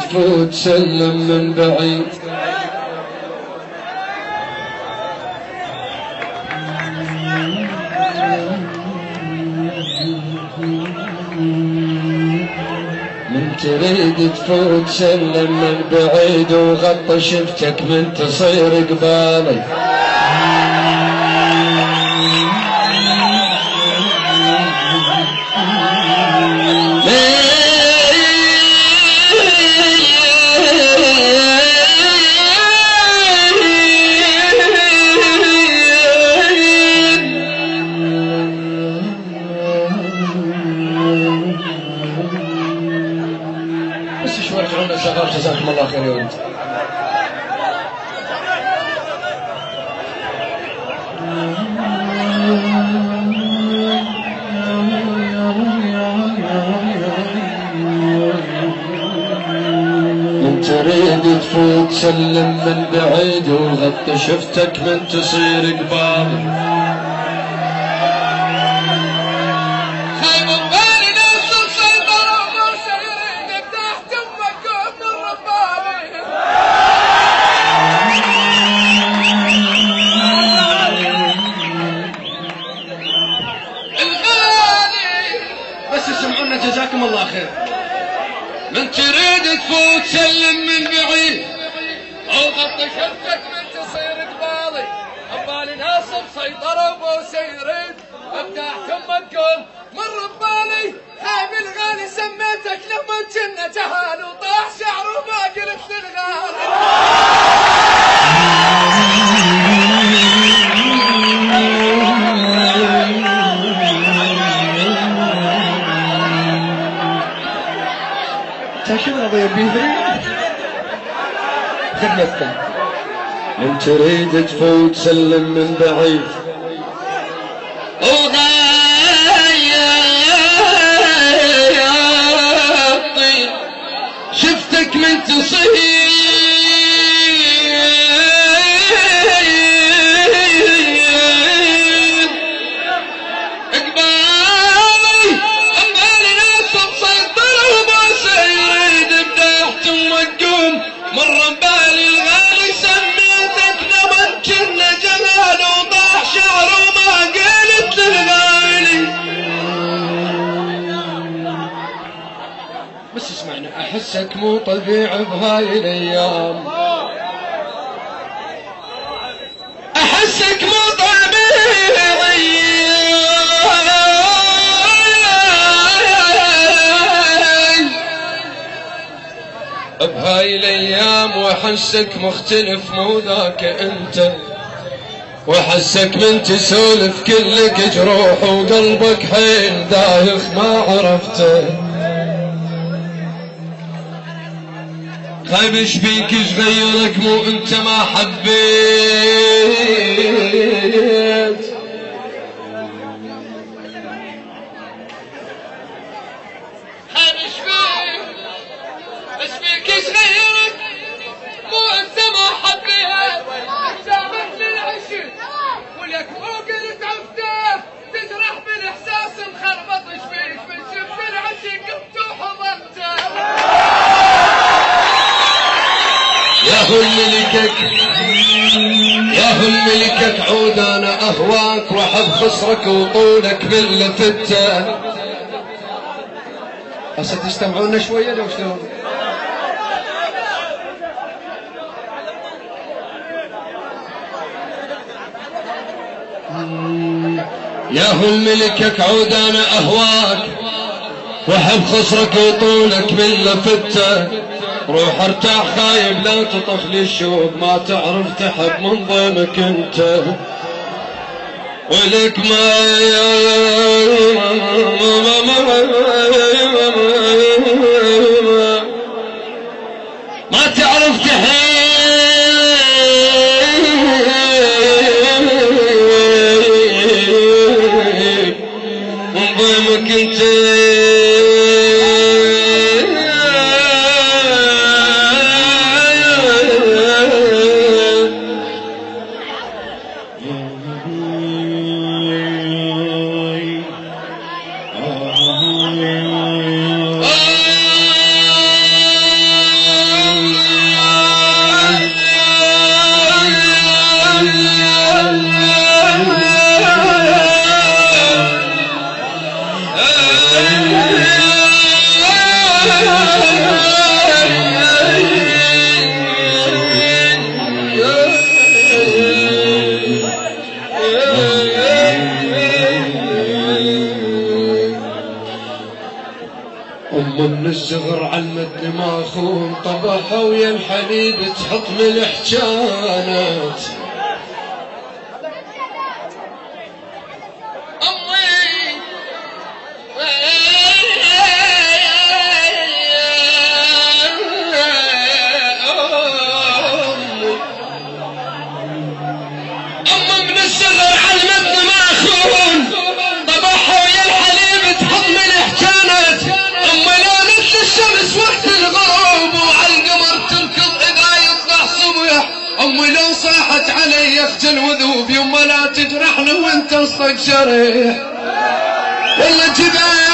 تفوت سلم من بعيد. من تريد تفوت سلم من بعيد وغطى شفتك من تصير قبالي. جزاكم الله خير يا ولد. من تريد تفوت سلم من بعيد وغطي شفتك من تصير قبالي. جزاكم الله خير. من تريد تفوت سلم من بعيد او غطي شفتك من تصير قبالي. قبالي ناصر سيطرة وبوسيرين افتح تمك تقول مر ببالي. خايب الغالي سميتك لما كنا جهال وطاح شعر وما قلت للغالي. شنو ابغى بيدري خدمتك. من تريد تفوت سلم من بعيد وغطي شفتك من تصير احسك مو طبيعي بهاي الايام. احسك مو طبيعي بهاي الايام واحسك مختلف مو ذاك انت. واحسك من تسولف كلك جروح وقلبك حيل دايخ ما عرفته. خايب ايش بيك ايش غيرك مو انت ما حبيت. خايب ايش بيك ايش غيرك مو انت ما حبيت. جابت لي العشق ولك مو قلت عفته تجرح بالاحساس مخربط. ايش بيك من شفت العشق قمت وحضنته. يا هل ملكك عود انا اهواك واحب خصرك وطولك من لفته. هسه تستمعون شويه لو شلون. يا هل ملكك عود انا اهواك واحب خصرك وطولك من لفته. روح ارتاح خايب لا تطف لي الشوق ما تعرف تحب من ضيمك انت. ولك ما تعرف تحب من ضيمك انت. يخون طبخها ويا الحليب تحط ملح كانت لو صاحت علي اختل وذوب يما لا تجرحني وانت اصلك شريح والله جبال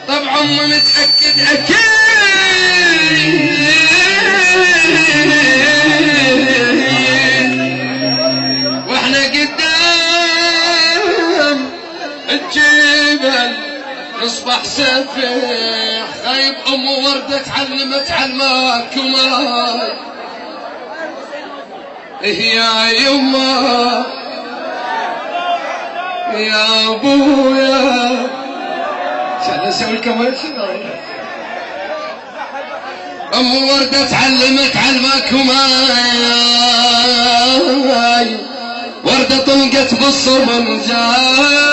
طبعا متأكد اكيد واحنا قدام الجبل اصبح سفيح خايب ام وردة تعلمت علمك وماي يا يما يا ابويا شو اسوي لكم ام وردة تعلمت علمك وماي وردة طلقت بالصمم جابت